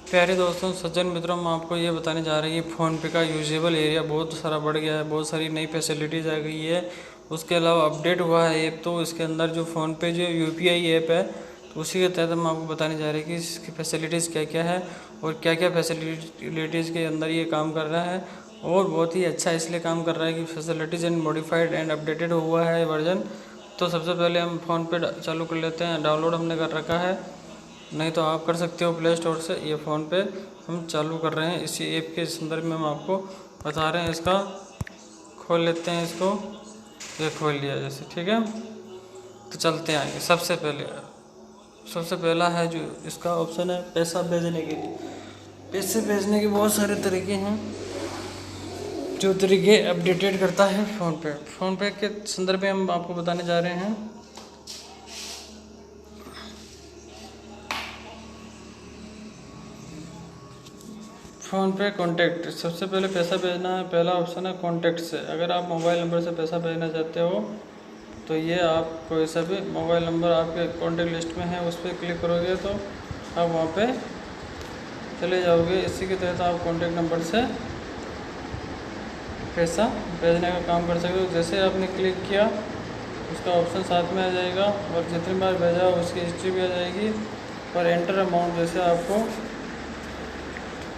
प्यारे दोस्तों, सज्जन मित्रों, हम आपको ये बताने जा रहे हैं कि फ़ोनपे का यूजेबल एरिया बहुत सारा बढ़ गया है। बहुत सारी नई फैसिलिटीज़ आ गई है। उसके अलावा अपडेट हुआ है ऐप, तो इसके अंदर जो फ़ोनपे जो यूपीआई ऐप है, तो उसी के तहत हम आपको बताने जा रहे हैं कि इसकी फैसिलिटीज़ क्या क्या है और क्या क्या फैसिलिटीज़ के अंदर ये काम कर रहा है। और बहुत ही अच्छा इसलिए काम कर रहा है कि facilities and modified and updated हुआ है वर्जन। तो सबसे पहले हम फ़ोनपे चालू कर लेते हैं। डाउनलोड हमने कर रखा है, नहीं तो आप कर सकते हो प्ले स्टोर से। ये फ़ोन पे हम चालू कर रहे हैं, इसी ऐप के संदर्भ में हम आपको बता रहे हैं। इसका खोल लेते हैं इसको। ये खोल लिया जैसे, ठीक है। तो चलते हैं आगे। सबसे पहला है जो इसका ऑप्शन है पैसा भेजने के लिए। पैसे भेजने के बहुत सारे तरीके हैं, जो तरीके अपडेटेड करता है फ़ोनपे। फ़ोनपे के संदर्भ में हम आपको बताने जा रहे हैं। फ़ोन पे कॉन्टैक्ट, सबसे पहले पैसा भेजना है, पहला ऑप्शन है कॉन्टैक्ट से। अगर आप मोबाइल नंबर से पैसा भेजना चाहते हो तो ये आप कोई सा भी मोबाइल नंबर आपके कॉन्टैक्ट लिस्ट में है उस पर क्लिक करोगे तो आप वहाँ पे चले जाओगे। इसी के तहत आप कॉन्टैक्ट नंबर से पैसा भेजने का काम कर सकते हो। जैसे आपने क्लिक किया उसका ऑप्शन साथ में आ जाएगा और जितनी बार भेजा उसकी हिस्ट्री भी आ जाएगी। और एंटर अमाउंट, जैसे आपको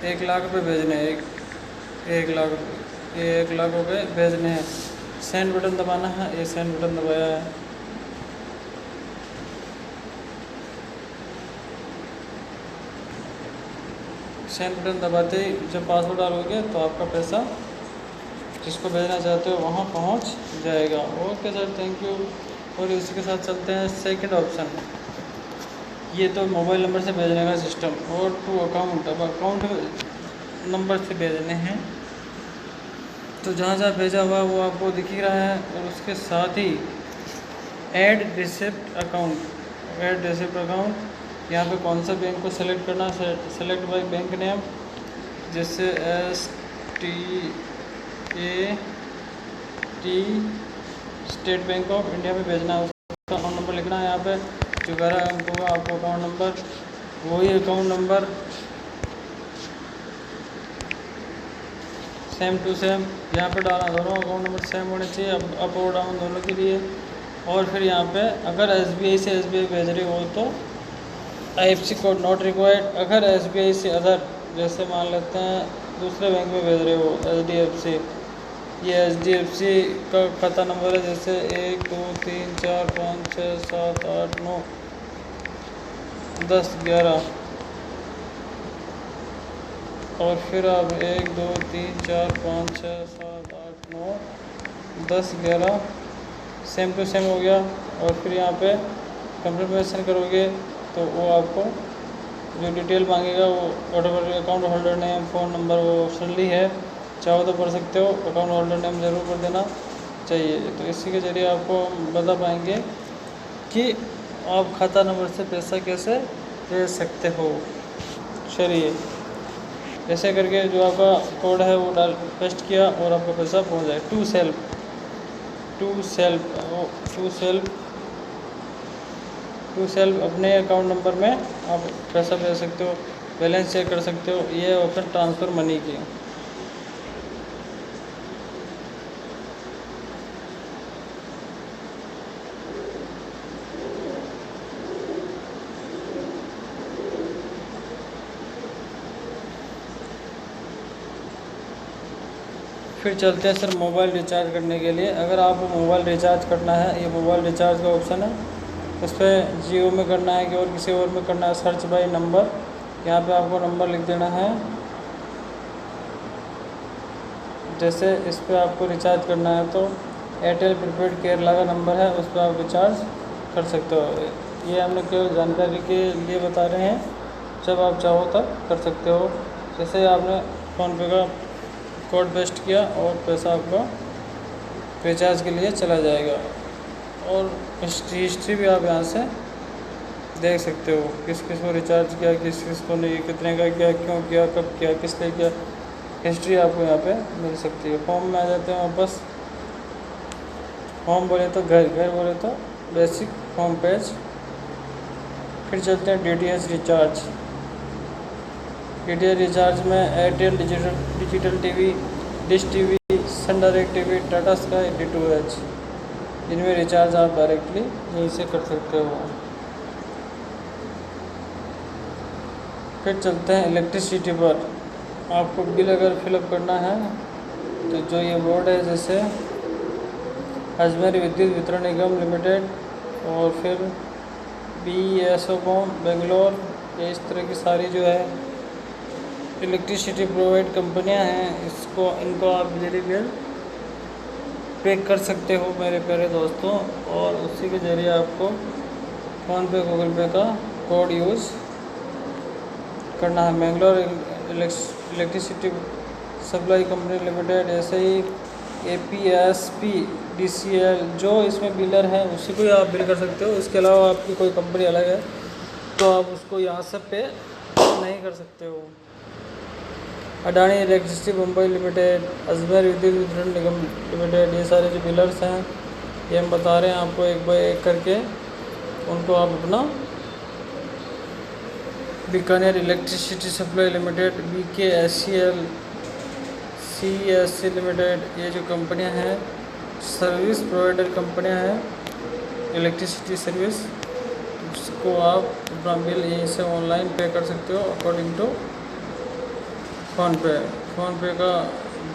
1 लाख रुपये भेजने हैं, 1 लाख रुपये भेजने हैं। सेंड बटन दबाना है, ये सेंड बटन दबाया है। सेंड बटन दबाते ही जब पासवर्ड डालोगे तो आपका पैसा जिसको भेजना चाहते हो वहाँ पहुँच जाएगा। Okay sir, thank you. और इसी के साथ चलते हैं सेकंड ऑप्शन। ये तो मोबाइल नंबर से भेजने का सिस्टम। और टू अकाउंट, अब अकाउंट नंबर से भेजने हैं तो जहाँ जहाँ भेजा हुआ वो आपको दिख ही रहा है। और उसके साथ ही ऐड रिसिप्ट अकाउंट, यहाँ पे कौन सा बैंक को सेलेक्ट करना है, सेलेक्ट बाय बैंक नेम, जैसे STAT state bank of India में भेजना है। उसका अकाउंट नंबर लिखना है यहाँ पे, जो 11 अंक होगा आपको अकाउंट नंबर, वही account number same to same यहाँ पे डालना। दोनों अकाउंट नंबर सेम होने चाहिए, अप और डाउन दोनों के लिए। और फिर यहाँ पे अगर SBI से SBI भेज रहे हो तो IFSC कोड नॉट रिक्वायर्ड। अगर SBI से अदर, जैसे मान लेते हैं दूसरे बैंक में भेज रहे हो, HDFC, ये HDFC का खाता नंबर है, जैसे 1 2 3 4 5 6 7 8 9 10 11। और फिर आप 1 2 3 4 5 6 7 8 9 10 11 सेम टू सेम हो गया। और फिर यहाँ पे कंफर्मेशन करोगे तो वो आपको जो डिटेल मांगेगा वो whatever account holder name, phone number, वो ऑप्शनली है, चाहो तो पढ़ सकते हो। अकाउंट होल्डर नेम ज़रूर कर देना चाहिए। तो इसी के ज़रिए आपको बता पाएंगे कि आप खाता नंबर से पैसा कैसे भेज सकते हो। चलिए, ऐसे करके जो आपका कोड है वो पेस्ट किया और आपका पैसा पहुंच जाए। टू सेल्फ अपने अकाउंट नंबर में आप पैसा भेज सकते हो, बैलेंस चेक कर सकते हो। ये ऑप्शन ट्रांसफ़र मनी की। फिर चलते हैं सर मोबाइल रिचार्ज करने के लिए। अगर आपको मोबाइल रिचार्ज करना है, ये मोबाइल रिचार्ज का ऑप्शन है, उस पर जियो में करना है कि और किसी और में करना है, सर्च बाय नंबर। यहाँ पे आपको नंबर लिख देना है। जैसे इस पर आपको रिचार्ज करना है तो एयरटेल प्रीपेड केरला का नंबर है, उस पर आप रिचार्ज कर सकते हो। ये हमने केवल जानकारी के लिए बता रहे हैं, जब आप चाहो तब कर सकते हो। जैसे आपने फ़ोनपे का कोड पेस्ट किया और पैसा आपका रिचार्ज के लिए चला जाएगा। और हिस्ट्री भी आप यहाँ से देख सकते हो, किस किस को रिचार्ज किया, किस किस को नहीं, कितने का किया, क्यों किया, कब किया, किस लिए किया। हिस्ट्री आपको यहाँ पे मिल सकती है। होम में आ जाते हैं वापस। होम बोले तो घर, घर बोले तो बेसिक होम पेज। फिर चलते हैं DTH रिचार्ज। DTH रिचार्ज में Airtel digital TV, dish TV, Sun Direct TV, Tata Sky, D2H, इनमें रिचार्ज आप डायरेक्टली यहीं से कर सकते हो। फिर चलते हैं इलेक्ट्रिसिटी पर। आपको बिल अगर फिलअप करना है तो जो ये बोर्ड है, जैसे अजमेर विद्युत वितरण निगम लिमिटेड और फिर BESOCOM बेंगलोर, ये इस तरह की सारी जो है इलेक्ट्रिसिटी प्रोवाइड कंपनियां हैं, इनको आप बिजली बिल पे कर सकते हो मेरे प्यारे दोस्तों। और उसी के ज़रिए आपको फ़ोनपे, गूगल पे का कोड यूज़ करना है। Bangalore electricity supply company limited, ऐसे ही APSP DCL, जो इसमें बिलर है उसी को ही आप बिल कर सकते हो। इसके अलावा आपकी कोई कंपनी अलग है तो आप उसको यहाँ से पे नहीं कर सकते हो। अडानी इलेक्ट्रिसिटी मुंबई लिमिटेड, अजमेर विद्युत वितरण निगम लिमिटेड, ये सारे जो बिलर्स हैं ये हम बता रहे हैं आपको एक बाय एक करके। उनको आप अपना Bikaner electricity supply limited, BKSCL, CSC limited, ये जो कंपनियां हैं सर्विस प्रोवाइडर कंपनियां हैं इलेक्ट्रिसिटी सर्विस, उसको आप अपना बिल यहीं से ऑनलाइन पे कर सकते हो अकॉर्डिंग टू फ़ोनपे का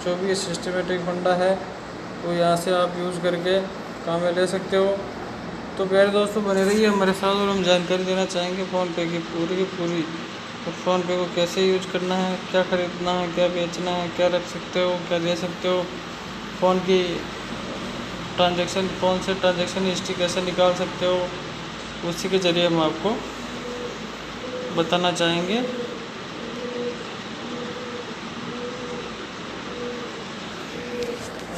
जो भी सिस्टमेटिक फंडा है वो यहाँ से आप यूज़ करके काम में ले सकते हो। तो प्यारे दोस्तों बने रहिए हमारे साथ और हम जानकारी देना चाहेंगे फ़ोनपे की पूरी तो फ़ोनपे को कैसे यूज करना है, क्या ख़रीदना है, क्या बेचना है, क्या रख सकते हो, क्या दे सकते हो, फ़ोन की फ़ोन से ट्रांजैक्शन हिस्ट्री कैसे निकाल सकते हो, उसी के ज़रिए हम आपको बताना चाहेंगे।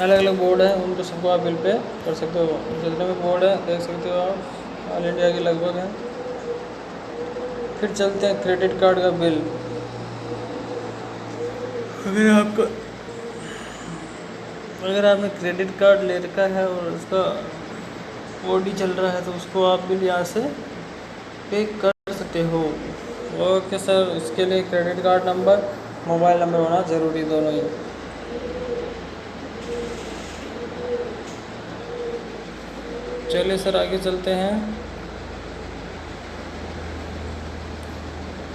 अलग अलग बोर्ड हैं, उनको सबको आप बिल पे कर सकते हो। जितने भी बोर्ड है देख सकते हो आप, ऑल इंडिया के लगभग हैं। फिर चलते हैं क्रेडिट कार्ड का बिल। अगर आपने क्रेडिट कार्ड ले रखा है और उसका OD चल रहा है तो उसको आप बिल यहाँ से पे कर सकते हो। ओके सर, इसके लिए credit card number, mobile number होना ज़रूरी, दोनों ही। चलिए सर आगे चलते हैं।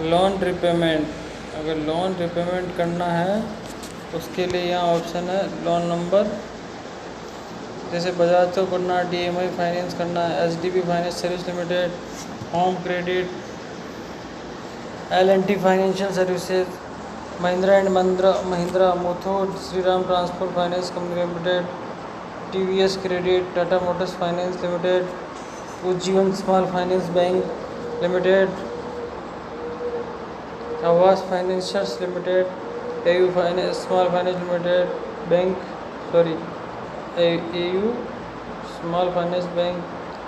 लोन रिपेमेंट, अगर लोन रिपेमेंट करना है उसके लिए यहाँ ऑप्शन है लोन नंबर, जैसे बजाज तो करना, DMI फाइनेंस करना है, HDB finance service limited, home credit, L&T financial services, Mahindra and Mahindra, Muthoot, Shriram transport finance company limited, TVS credit, Tata motors finance limited, Ujjivan small finance bank limited, Aavas financiers limited, AU finance small finance limited AU small finance bank,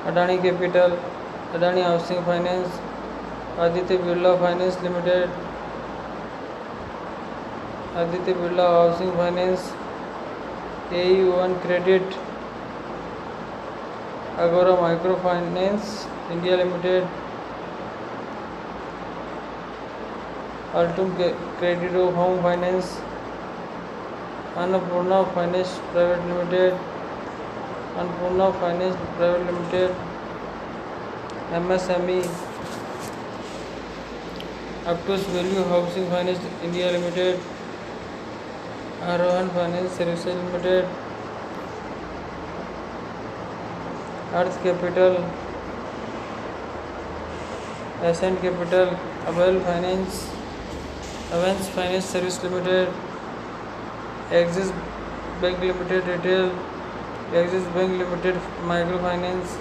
Adani capital, Adani housing finance, Aditya Birla finance limited, Aditya Birla housing finance, AU1 credit, Agora micro finance India limited, Altum credit of home finance, Annapurna finance private limited, Annapurna finance private limited, MSME, Aptus value housing finance India limited, Arohan finance services limited, Arth capital, Ascent capital, Avanse finance service limited, Axis bank limited retail, Axis bank limited micro finance,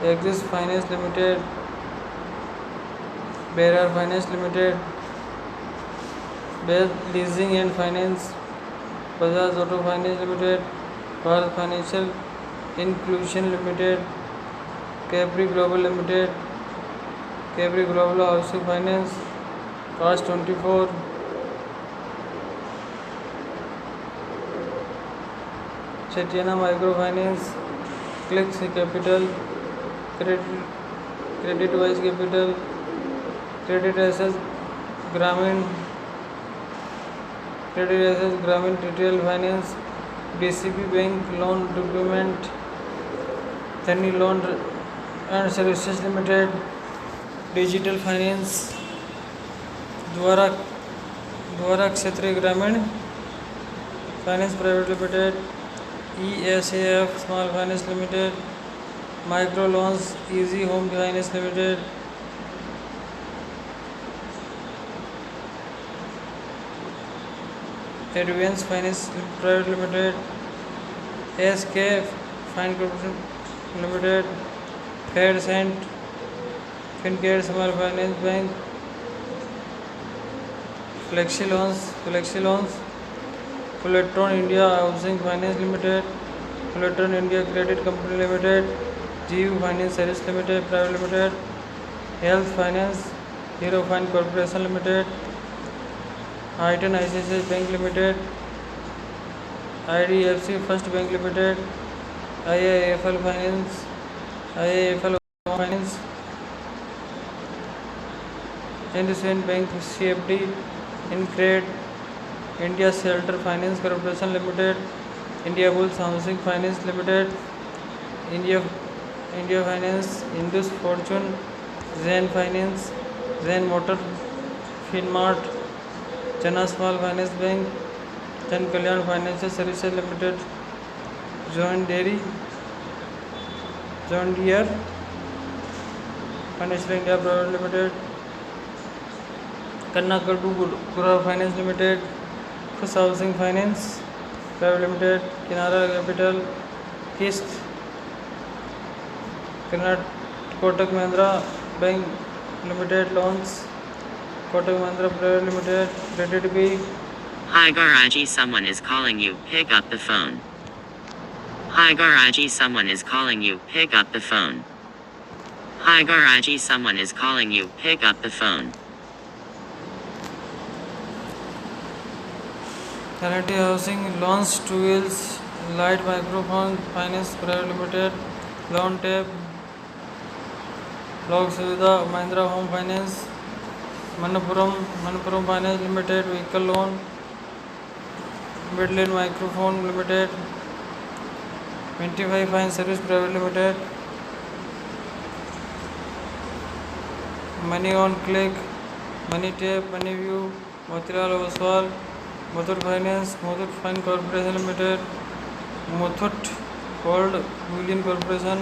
Axis finance limited, Berar finance limited, best leasing and finance, Bajaj auto finance limited, Bharat financial inclusion limited, Capri global limited, Capri global housing finance, कास्ट 24, Chaitanya micro finance, Clix capital, credit wise capital, credit access Grameen, credit access Grameen retail finance, DCB bank loan document, Dhani loan and services limited, digital finance Dvara Kshetriya Gramin finance private limited, ESAF small finance limited, micro loans easy home finance limited, advance finance private limited, SK fin corporation limited, fair cent fincare small finance bank, flexi loans, Fullerton India housing finance limited, Fullerton India credit company limited, जीयू finance service limited private limited, health finance hero fine corporation limited, आइटन ICICI bank limited, IDFC first bank limited, IIFL finance IndusInd bank CFD, InCred, India shelter finance corporation limited, India bulls housing finance limited, India finance, Indus fortune, Jain finance, Jain motor, Finmart, Jana small finance bank, Jan Kalyan financial services limited, John Deere financial India private limited, Kanakadurga finance limited, Khush housing finance private limited, Kinara capital, Kissht, Kotak Mahindra bank limited loans, Kotak Mahindra private limited, credit B. Hi Garaji, someone is calling you, pick up the phone. Hi Garaji, someone is calling you, pick up the phone. Hi Garaji, someone is calling you, pick up the phone. L&T housing loans, two wheels, light microphone finance private limited, loan tab, लोक सुविधा, Mahindra home finance, Manappuram finance limited, vehicle loan, Midland microphone limited, 25 fine service private limited, money on click, money tap, money view, Motilal Oswal, Muthoot finance, Muthoot fine corporation limited, Muthoot gold Boolean corporation,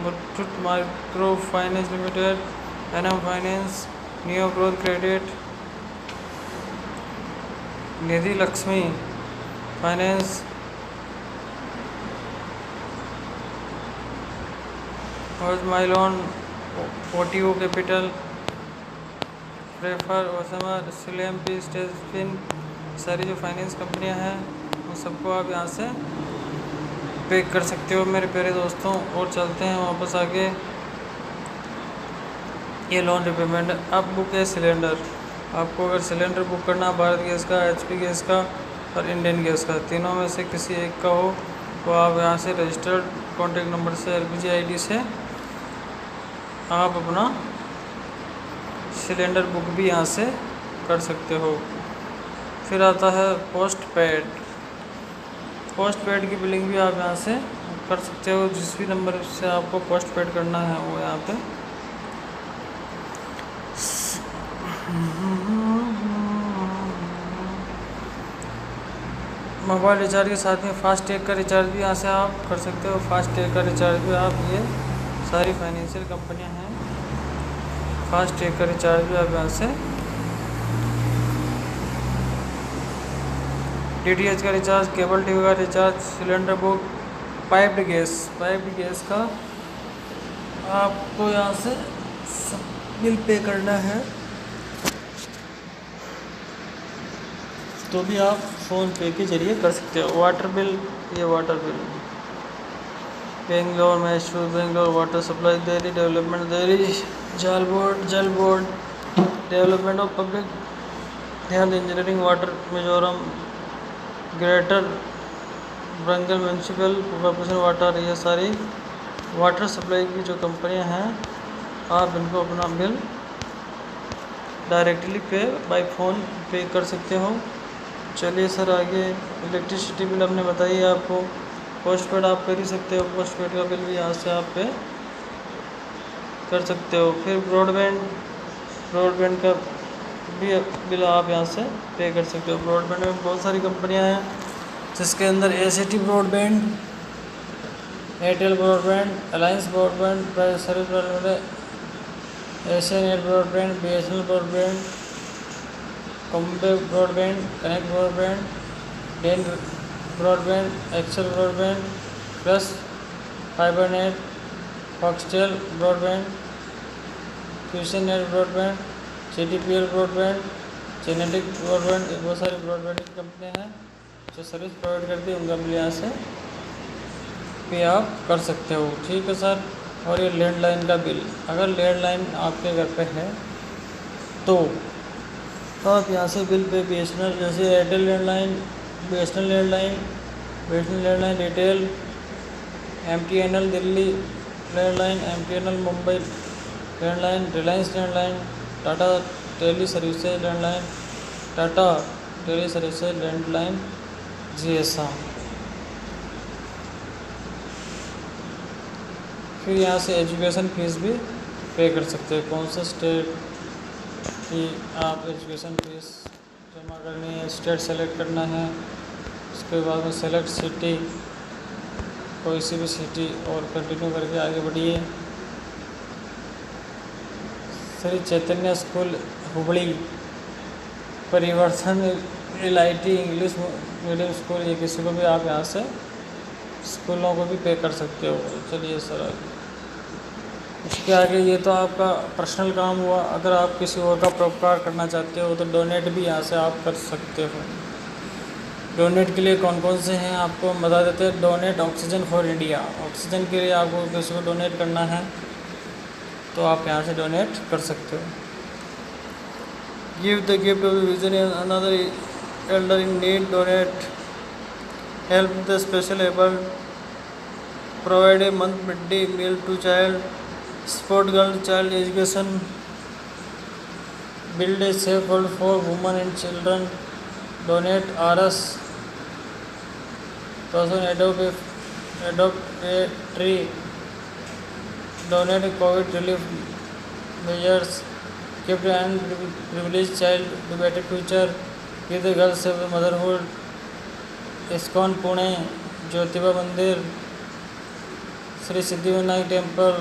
Muthoot micro finance limited, NM finance, neo growth credit, Nidhi Lakshmi finance, और माइलोन, OTO capital, prefer, ओसमा, सिलेम P, स्टेजफिन, सारी जो finance कंपनियां हैं उन सबको आप यहाँ से पे कर सकते हो मेरे प्यारे दोस्तों। और चलते हैं वापस आगे। ये लोन रिपेमेंट। अब बुक है सिलेंडर। आपको अगर सिलेंडर बुक करना भारत गैस का, HP गैस का और इंडियन गैस का, तीनों में से किसी एक का हो तो आप यहाँ से रजिस्टर्ड कॉन्टैक्ट नंबर से LPG ID से आप अपना सिलेंडर बुक भी यहाँ से कर सकते हो। फिर आता है पोस्ट पेड की बिलिंग भी आप यहाँ से कर सकते हो। जिस भी नंबर से आपको पोस्ट पेड करना है वो यहाँ पे मोबाइल रिचार्ज के साथ में फास्टैग का रिचार्ज भी यहाँ से आप कर सकते हो। फास्टैग का रिचार्ज भी आप, ये सारी फाइनेंशियल कंपनियाँ हैं, फास्टैग का रिचार्ज भी आप यहाँ से, DTH का रिचार्ज, केबल टीवी का recharge, cylinder book, piped gas का आपको यहाँ से बिल पे करना है तो भी आप फ़ोन पे के ज़रिए कर सकते हो। वाटर बिल, ये water bill, Bangalore, Mysore Bangalore water supply Delhi development Delhi, Jal board development of public health engineering water Mizoram, greater Bengal municipal corporation water, ये सारी वाटर सप्लाई की जो कंपनियां हैं आप इनको अपना bill directly pay bye phone पे कर सकते हो। चलिए सर, आगे इलेक्ट्रिसिटी बिल हमने बताई है आपको। पोस्टपेड आप कर ही सकते हो, पोस्टपेड का बिल भी यहाँ से आप पे कर सकते हो। फिर ब्रॉडबैंड का भी बिल आप यहाँ से पे कर सकते हो। ब्रॉडबैंड में बहुत सारी कंपनियाँ हैं, जिसके अंदर ACT broadband, Airtel broadband, alliance broadband, service broadband, Asian net broadband, BSNL broadband, कॉम्बे broadband, connect broadband, Den broadband, Excel broadband, plus fibernet, Foxtel broadband, fusion net broadband, CTPL broadband, genetic broadband. बहुत सारी broadband की कंपनियाँ हैं जो service provide करती है, उनका बिल यहाँ से पे आप कर सकते हो। ठीक है सर। और ये लैंडलाइन का बिल, अगर लैंडलाइन आपके घर पे है तो आप यहाँ से बिल पे BSNL, जैसे Airtel landline, BSNL landline retail, MTNL Delhi landline, MTNL Mumbai landline, Reliance landline, Tata tele services landline, Tata tele services landline GSA। फिर यहाँ से एजुकेशन फीस भी पे कर सकते हैं। कौन सा स्टेट की आप एजुकेशन फीस जमा करनी है, स्टेट सेलेक्ट करना है। उसके बाद में सेलेक्ट सिटी, कोई सी भी सिटी, और कंटिन्यू करके आगे बढ़िए। श्री चैतन्य स्कूल हुबली, परिवर्तन LIT इंग्लिश मीडियम स्कूल, ये किसी को भी आप यहाँ से स्कूलों को भी पे कर सकते हो। चलिए सर, आगे इसके आगे ये तो आपका पर्सनल काम हुआ। अगर आप किसी और का परोपकार करना चाहते हो तो डोनेट भी यहाँ से आप कर सकते हो। डोनेट के लिए कौन कौन से हैं आपको हम बता देते हैं। Donate oxygen for India, oxygen के लिए आपको किसी को डोनेट करना है तो आप यहाँ से डोनेट कर सकते हो। Give the gift of vision another elder in need, donate, help the special abled, provide a month mid day meal to child, support girl child education, build a safe world for women and children, donate RS person, adopt a tree, donate COVID relief measures, gift and privileged child to better future, give the girls of motherhood, ISKCON Pune, Jyotiba Mandir, Shri Siddhivinayak temple,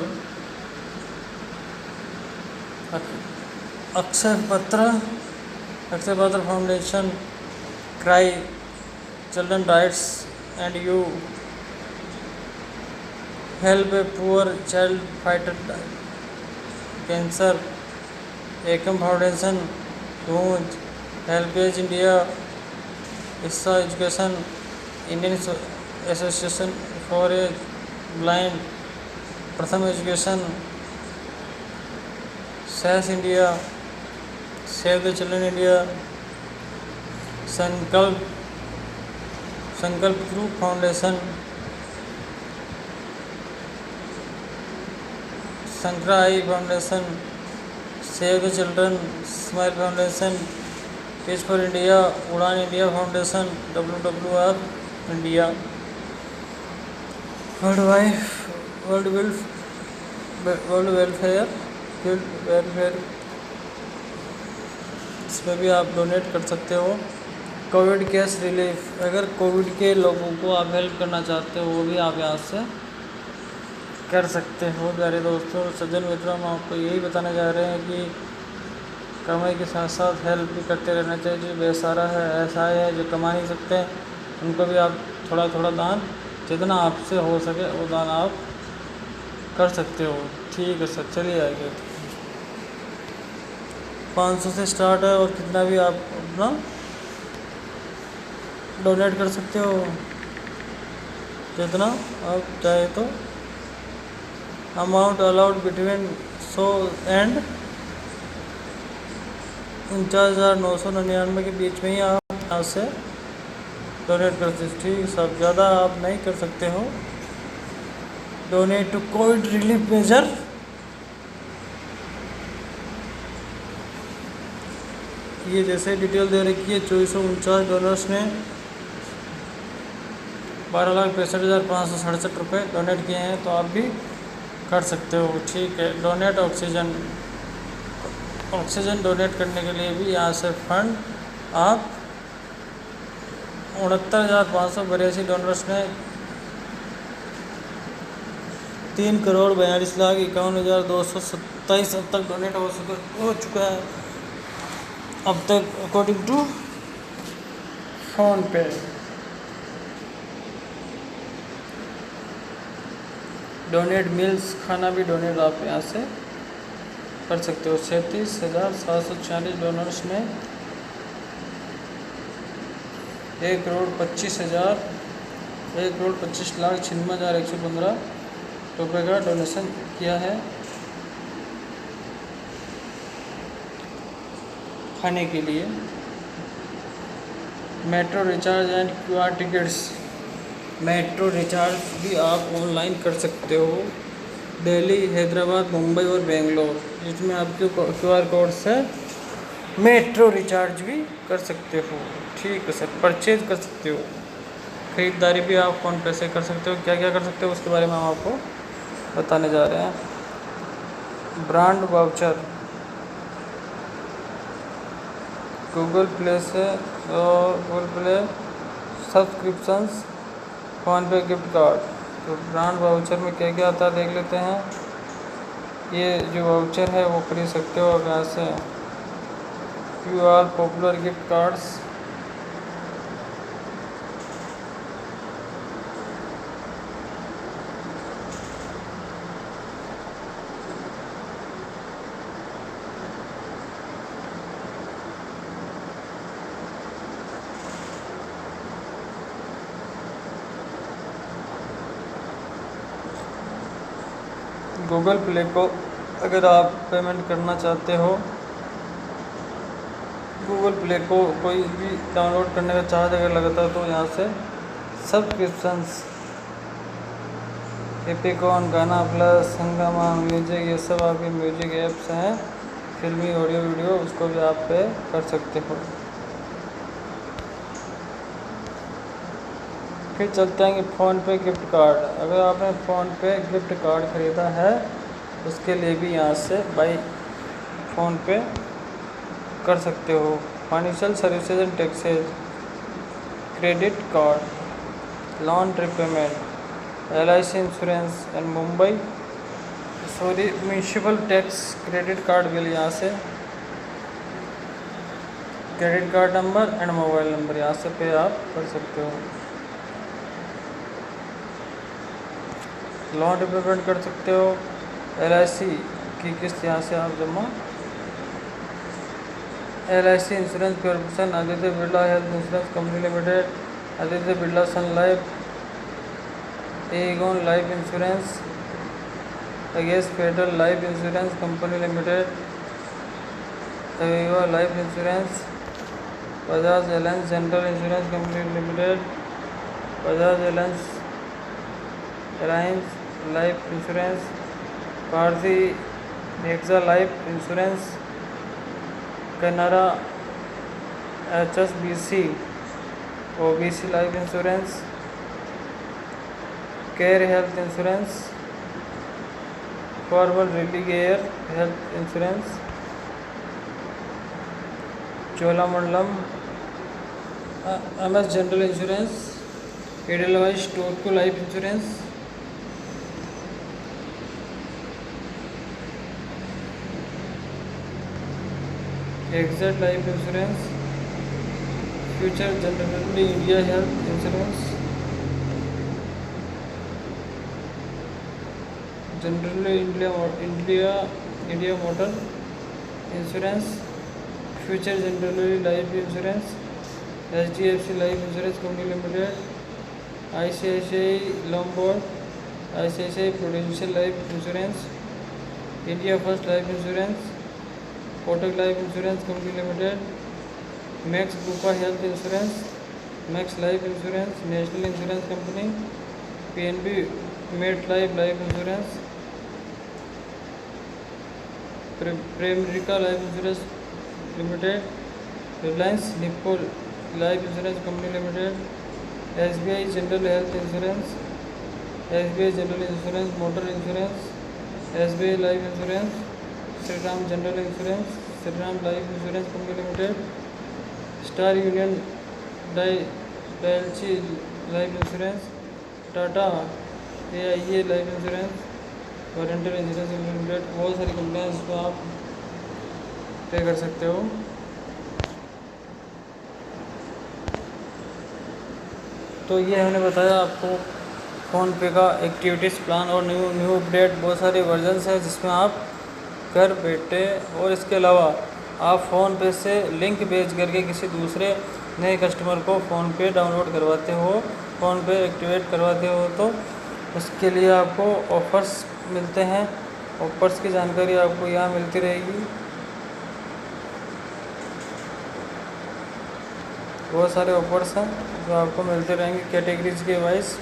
Akshaya Patra foundation, CRY children rights and you, help a poor child fighter cancer, Ekam foundation, Goonj, HelpAge India, ISSA education, Indian association for a blind, Pratham education, SAS India, save the children India, Sankalp group foundation, Sankara eye foundation, save the children smile foundation, peace for India, Udaan India foundation, WWF India, world welfare, इसमें भी आप donate कर सकते हो। Covid case relief, अगर Covid के लोगों को आप हेल्प करना चाहते हो वो भी आप यहाँ से कर सकते हो। प्यारे दोस्तों, सज्जन मित्रों, हम आपको यही बताने जा रहे हैं कि कमाई के साथ साथ हेल्प भी करते रहना चाहिए। जो बेसहारा है, ऐसा है जो कमा नहीं सकते, उनको भी आप थोड़ा थोड़ा दान, जितना आपसे हो सके वो दान आप कर सकते हो। ठीक है सर, चलिए आगे। 500 से स्टार्ट है और कितना भी आप अपना डोनेट कर सकते हो, जितना आप चाहे तो। अमाउंट अलाउड बिटवीन 100 एंड 49,999 के बीच में ही आप यहाँ से डोनेट कर सकते हो। सब ज़्यादा आप नहीं कर सकते हो। Donate to covid relief measure, ये जैसे डिटेल दे रखी है, 2449 डोनर्स ने 12,65,567 रुपये डोनेट किए हैं, तो आप भी कर सकते हो। ठीक है, डोनेट ऑक्सीजन डोनेट करने के लिए भी यहाँ से फंड आप 69,582 डोनर्स ने 3,42,51,227 अब तक डोनेट हो चुका है अब तक, अकॉर्डिंग टू फोन पे। डोनेट मील्स, खाना भी डोनेट आप यहाँ से कर सकते हो। 37,746 डोनर्स ने 1,25,96,115 रुपये का डोनेशन किया है खाने के लिए। Metro recharge and QR tickets, metro recharge भी आप ऑनलाइन कर सकते हो। दिल्ली, हैदराबाद, मुंबई और बेंगलोर, जिसमें आपके QR कोड से मेट्रो रिचार्ज भी कर सकते हो। ठीक है सर, परचेज कर सकते हो, ख़रीदारी भी आप फ़ोन पे से कर सकते हो। क्या क्या कर सकते हो उसके बारे में हम आपको बताने जा रहे हैं। ब्रांड वाउचर, गूगल प्ले से और गूगल प्ले सब्सक्रिप्शंस, फ़ोन पे गिफ्ट कार्ड। तो ब्रांड वाउचर में क्या क्या आता है देख लेते हैं। ये जो वाउचर है वो खरीद सकते हो आप यहाँ से। QR popular gift cards, Google play को अगर आप पेमेंट करना चाहते हो, गूगल प्ले को कोई भी डाउनलोड करने का चार्ज अगर लगता है तो यहाँ से सब्सक्रिप्शंस, एपिकॉन, गाना प्लस, हंगामा म्यूजिक, ये सब आपके म्यूजिक ऐप्स हैं, फिल्मी ऑडियो वीडियो, उसको भी आप पे कर सकते हो। फिर चलते हैं कि फ़ोन पे गिफ्ट कार्ड। अगर आपने फ़ोन पे गिफ्ट कार्ड ख़रीदा है उसके लिए भी यहाँ से बाई फ़ोन पे कर सकते हो। Financial services and taxes, credit card, loan repayment, LIC insurance and Mumbai municipal tax credit card के लिए यहाँ से credit card number and mobile number यहाँ से पे आप कर सकते हो। लोन रिपेमेंट कर सकते हो। LIC की किस्त यहाँ से आप जमा, LIC insurance corporation, Aditya Birla health insurance company limited, Aditya Birla sun life, Aegon life insurance, Ageas federal life insurance company limited, Aviva life insurance, Bajaj Allianz general insurance company limited, Bajaj Allianz life insurance, Bharti Nexa life insurance, Canada HSBC OBC life insurance, care health insurance, forward Religare health insurance, Cholamandalam MS general insurance, Edelweiss Tokio life insurance, exact life insurance, future Generali India health insurance, generally India motor insurance, future Generali life insurance, HDFC life insurance company limited, ICICI Lombard, ICICI Prudential life insurance, India first life insurance, Kotak life insurance company limited, Max Bupa health insurance, Max life insurance, national insurance company, PNB Met life insurance, Pramerica life insurance limited, Reliance Nippon life insurance company limited, SBI general health insurance, SBI general insurance motor insurance, SBI life insurance, Shriram general insurance, Shriram life insurance company limited, star union Daiichi life insurance, Tata AIA life insurance, वारंटर insurance limited. बहुत सारी कंपनियाँ हैं जिसको आप पे कर सकते हो। तो ये हमने बताया आपको फ़ोनपे का एक्टिविटीज़ प्लान और न्यू अपडेट, बहुत सारे वर्जन्स हैं जिसमें आप घर बैठे और इसके अलावा आप फ़ोनपे से लिंक भेज करके किसी दूसरे नए कस्टमर को फ़ोनपे डाउनलोड करवाते हो, फ़ोनपे एक्टिवेट करवाते हो, तो उसके लिए आपको ऑफ़र्स मिलते हैं। ऑफ़र्स की जानकारी आपको यहाँ मिलती रहेगी। बहुत सारे ऑफ़र्स हैं जो आपको मिलते रहेंगे कैटेगरीज के वाइज।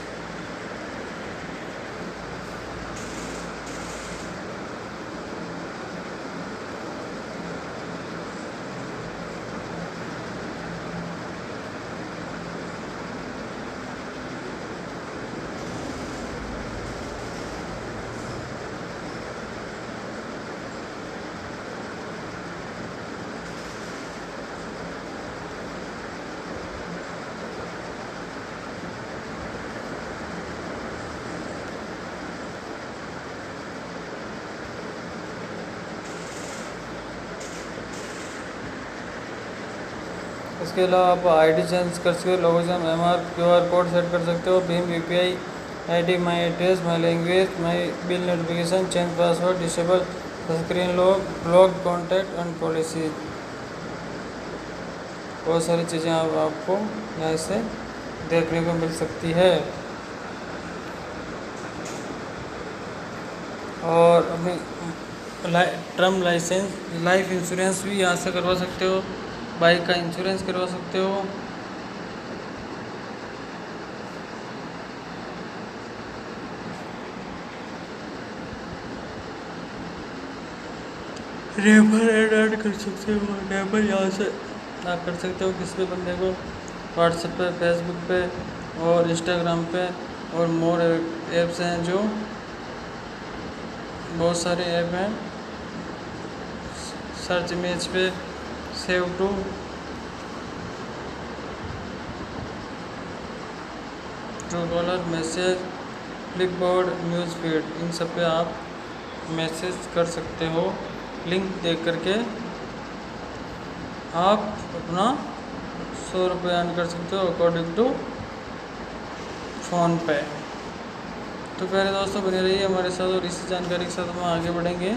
इसके अलावा आप ID चेंज कर सकते हो, लोगोजम MR QR कोड सेट कर सकते हो, Bhim UPI ID, my address, my language, my bill notification, change password, disable screen lock, block contact and policy. बहुत सारी चीज़ें आपको यहाँ से देखने को मिल सकती है। और अभी टर्म लाइसेंस लाइफ इंश्योरेंस भी यहाँ से करवा सकते हो, बाइक का इंश्योरेंस करवा सकते हो। रेफर एंड ऐड कर सकते हो, रेफर यहाँ से आप कर सकते हो किसी भी बंदे को, व्हाट्सएप पे, फेसबुक पे और इंस्टाग्राम पे, और मोर ऐप्स हैं जो बहुत सारे ऐप हैं। सर्च इमेज पे, save to, Truecaller, message, Flipboard, news feed, इन सब पे आप मैसेज कर सकते हो। लिंक देख करके आप अपना 100 रुपये अर्न कर सकते हो अकॉर्डिंग टू फ़ोनपे। तो प्यारे दोस्तों बने रहिए हमारे साथ और इसी जानकारी के साथ हम आगे बढ़ेंगे।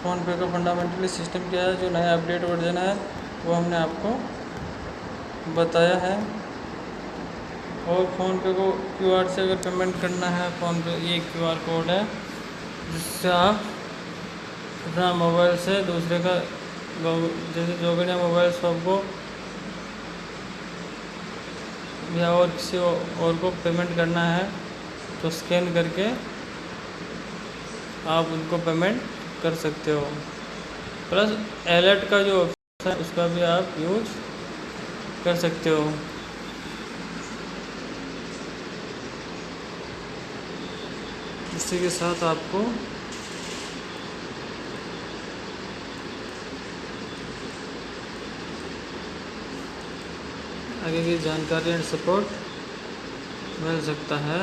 फ़ोनपे का फंडामेंटली सिस्टम क्या है, जो नया अपडेट वर्जन है वो हमने आपको बताया है। और फ़ोनपे को QR से अगर पेमेंट करना है, फ़ोनपे ये QR कोड है जिससे आप अपना मोबाइल से दूसरे का, जैसे जोगड़िया मोबाइल शॉप को या और किसी और को पेमेंट करना है तो स्कैन करके आप उनको पेमेंट कर सकते हो। प्लस अलर्ट का जो ऑप्शन है उसका भी आप यूज़ कर सकते हो। इसी के साथ आपको आगे की जानकारी एंड सपोर्ट मिल सकता है।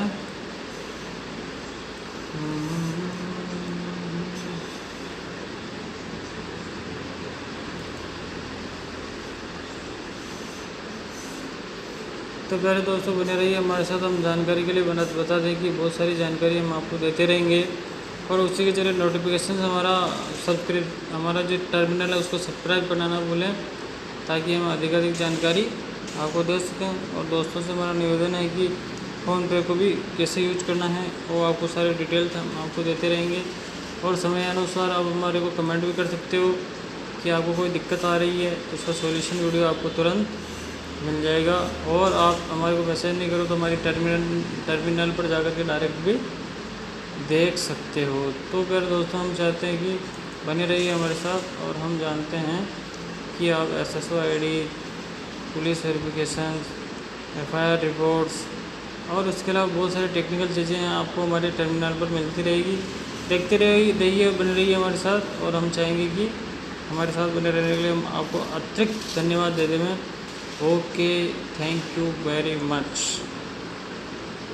तो प्यारे दोस्तों बने रहिए हमारे साथ, हम जानकारी के लिए बता दें कि बहुत सारी जानकारी हम आपको देते रहेंगे। और उसी के चलिए नोटिफिकेशन हमारा जो टर्मिनल है उसको सब्सक्राइब करना ना भूलें, ताकि हम अधिक जानकारी आपको दे सकें। और दोस्तों से हमारा निवेदन है कि फ़ोनपे को भी कैसे यूज करना है वो आपको सारे डिटेल्स हम आपको देते रहेंगे। और समय अनुसार आप हमारे को कमेंट भी कर सकते हो कि आपको कोई दिक्कत आ रही है, उसका सॉल्यूशन वीडियो आपको तुरंत मिल जाएगा। और आप हमारे को मैसेज नहीं करो तो हमारी टर्मिनल पर जाकर के डायरेक्ट भी देख सकते हो। तो फिर दोस्तों हम चाहते हैं कि बने रहिए हमारे साथ, और हम जानते हैं कि आप SSO ID, police verification, FIR reports और उसके अलावा बहुत सारी टेक्निकल चीज़ें हैं आपको हमारे टर्मिनल पर मिलती रहेगी। देखते रहिए बने रहिए हमारे साथ, और हम चाहेंगे कि हमारे साथ बने रहने के लिए हम आपको अतिरिक्त धन्यवाद दे दें। Okay, thank you very much.